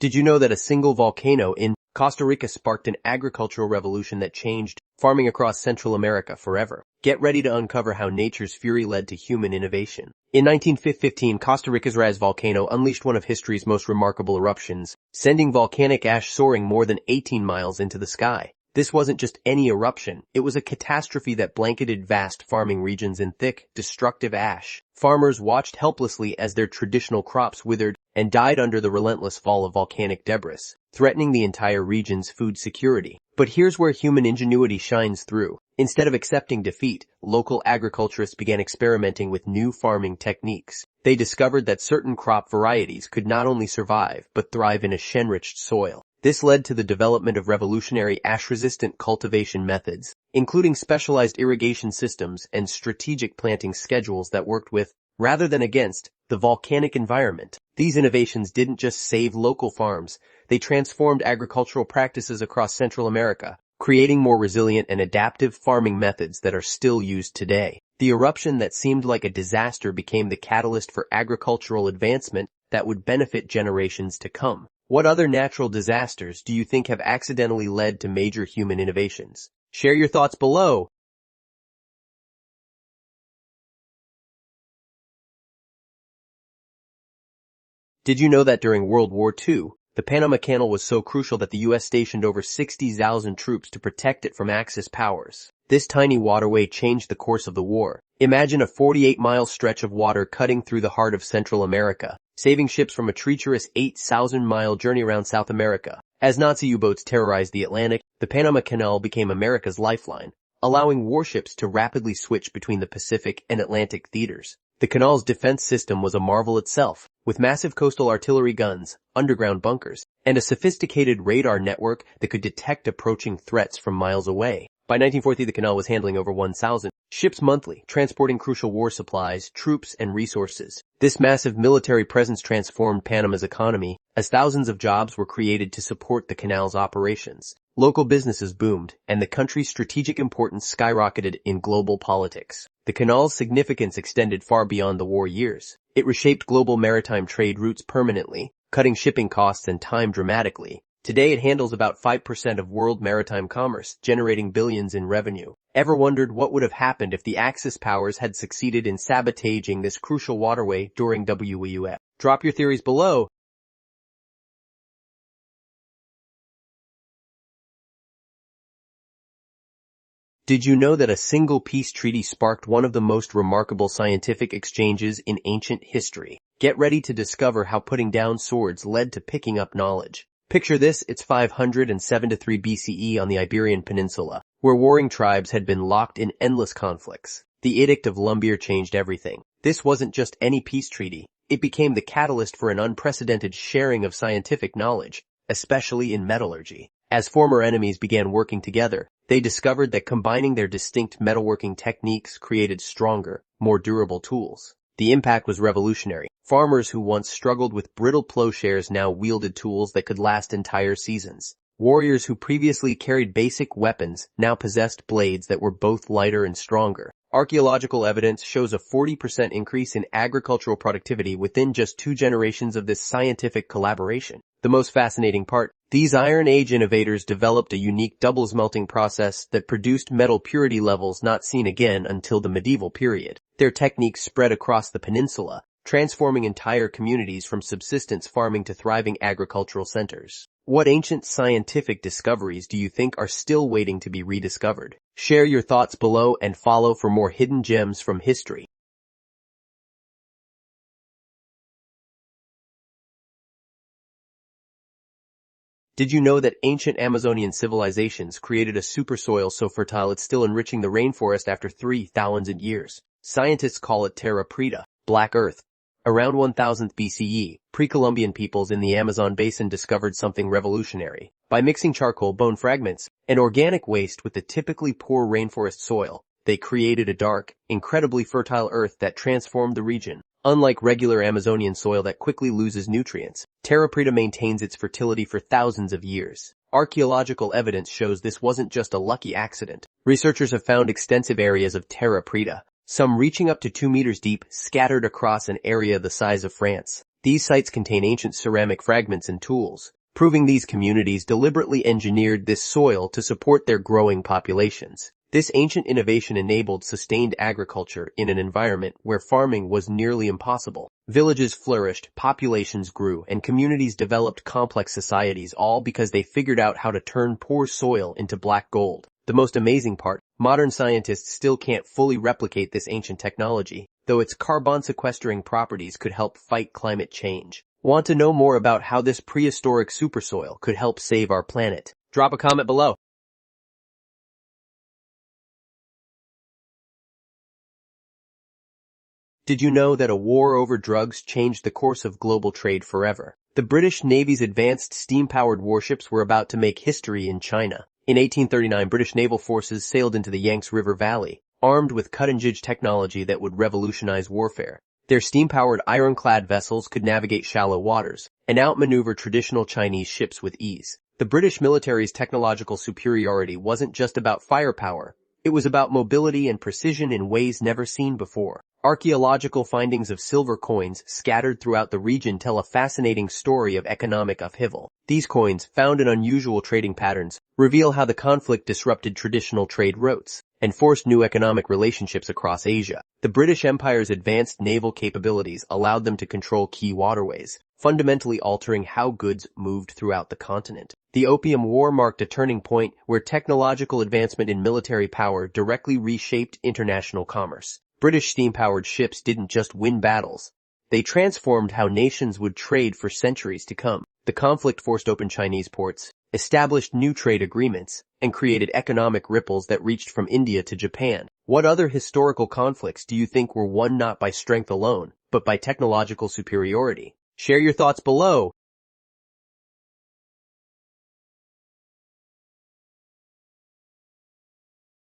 Did you know that a single volcano in Costa Rica sparked an agricultural revolution that changed farming across Central America forever? Get ready to uncover how nature's fury led to human innovation. In 1915, Costa Rica's Raz volcano unleashed one of history's most remarkable eruptions, sending volcanic ash soaring more than 18 miles into the sky. This wasn't just any eruption, it was a catastrophe that blanketed vast farming regions in thick, destructive ash. Farmers watched helplessly as their traditional crops withered and died under the relentless fall of volcanic debris, threatening the entire region's food security. But here's where human ingenuity shines through. Instead of accepting defeat, local agriculturists began experimenting with new farming techniques. They discovered that certain crop varieties could not only survive, but thrive in ash-enriched soil. This led to the development of revolutionary ash-resistant cultivation methods, including specialized irrigation systems and strategic planting schedules that worked with, rather than against, the volcanic environment. These innovations didn't just save local farms, they transformed agricultural practices across Central America, creating more resilient and adaptive farming methods that are still used today. The eruption that seemed like a disaster became the catalyst for agricultural advancement that would benefit generations to come. What other natural disasters do you think have accidentally led to major human innovations? Share your thoughts below. Did you know that during World War II, the Panama Canal was so crucial that the U.S. stationed over 60,000 troops to protect it from Axis powers? This tiny waterway changed the course of the war. Imagine a 48-mile stretch of water cutting through the heart of Central America, saving ships from a treacherous 8,000-mile journey around South America. As Nazi U-boats terrorized the Atlantic, the Panama Canal became America's lifeline, allowing warships to rapidly switch between the Pacific and Atlantic theaters. The canal's defense system was a marvel itself, with massive coastal artillery guns, underground bunkers, and a sophisticated radar network that could detect approaching threats from miles away. By 1940, the canal was handling over 1,000 ships monthly, transporting crucial war supplies, troops, and resources. This massive military presence transformed Panama's economy, as thousands of jobs were created to support the canal's operations. Local businesses boomed, and the country's strategic importance skyrocketed in global politics. The canal's significance extended far beyond the war years. It reshaped global maritime trade routes permanently, cutting shipping costs and time dramatically. Today it handles about 5% of world maritime commerce, generating billions in revenue. Ever wondered what would have happened if the Axis powers had succeeded in sabotaging this crucial waterway during WEF? Drop your theories below. Did you know that a single peace treaty sparked one of the most remarkable scientific exchanges in ancient history? Get ready to discover how putting down swords led to picking up knowledge. Picture this, it's 573 BCE on the Iberian Peninsula, where warring tribes had been locked in endless conflicts. The Edict of Lumbir changed everything. This wasn't just any peace treaty. It became the catalyst for an unprecedented sharing of scientific knowledge, especially in metallurgy. As former enemies began working together, they discovered that combining their distinct metalworking techniques created stronger, more durable tools. The impact was revolutionary. Farmers who once struggled with brittle plowshares now wielded tools that could last entire seasons. Warriors who previously carried basic weapons now possessed blades that were both lighter and stronger. Archaeological evidence shows a 40% increase in agricultural productivity within just 2 generations of this scientific collaboration. The most fascinating part, these Iron Age innovators developed a unique double smelting process that produced metal purity levels not seen again until the medieval period. Their techniques spread across the peninsula, transforming entire communities from subsistence farming to thriving agricultural centers. What ancient scientific discoveries do you think are still waiting to be rediscovered? Share your thoughts below and follow for more hidden gems from history. Did you know that ancient Amazonian civilizations created a super soil so fertile it's still enriching the rainforest after 3,000 years? Scientists call it Terra Preta, Black Earth. Around 1000 BCE, pre-Columbian peoples in the Amazon basin discovered something revolutionary. By mixing charcoal, bone fragments, and organic waste with the typically poor rainforest soil, they created a dark, incredibly fertile earth that transformed the region. Unlike regular Amazonian soil that quickly loses nutrients, Terra Preta maintains its fertility for thousands of years. Archaeological evidence shows this wasn't just a lucky accident. Researchers have found extensive areas of Terra Preta, some reaching up to 2 meters deep, scattered across an area the size of France. These sites contain ancient ceramic fragments and tools, proving these communities deliberately engineered this soil to support their growing populations. This ancient innovation enabled sustained agriculture in an environment where farming was nearly impossible. Villages flourished, populations grew, and communities developed complex societies, all because they figured out how to turn poor soil into black gold. The most amazing part, modern scientists still can't fully replicate this ancient technology, though its carbon-sequestering properties could help fight climate change. Want to know more about how this prehistoric supersoil could help save our planet? Drop a comment below. Did you know that a war over drugs changed the course of global trade forever? The British Navy's advanced steam-powered warships were about to make history in China. In 1839, British naval forces sailed into the Yangtze River Valley, armed with cutting-edge technology that would revolutionize warfare. Their steam-powered ironclad vessels could navigate shallow waters and outmaneuver traditional Chinese ships with ease. The British military's technological superiority wasn't just about firepower. It was about mobility and precision in ways never seen before. Archaeological findings of silver coins scattered throughout the region tell a fascinating story of economic upheaval. These coins, found in unusual trading patterns, reveal how the conflict disrupted traditional trade routes and forced new economic relationships across Asia. The British Empire's advanced naval capabilities allowed them to control key waterways, fundamentally altering how goods moved throughout the continent. The Opium War marked a turning point where technological advancement in military power directly reshaped international commerce. British steam-powered ships didn't just win battles. They transformed how nations would trade for centuries to come. The conflict forced open Chinese ports, established new trade agreements, and created economic ripples that reached from India to Japan. What other historical conflicts do you think were won not by strength alone, but by technological superiority? Share your thoughts below.